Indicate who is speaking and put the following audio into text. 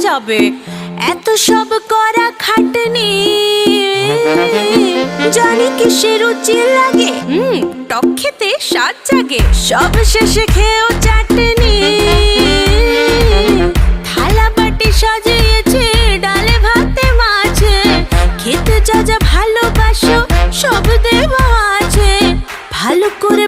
Speaker 1: যাবে। এত সব করা খাটনি, জানি কিসের রুচি লাগে। টক খেতে স্বাদ জাগে, সব শেষে খেয়েও চাটনি। থালা বাটি সাজিয়েছে ডালে ভাতে মাছে, খেতে যা যা ভালোবাসো সব দেওয়া আছে। ভালো করে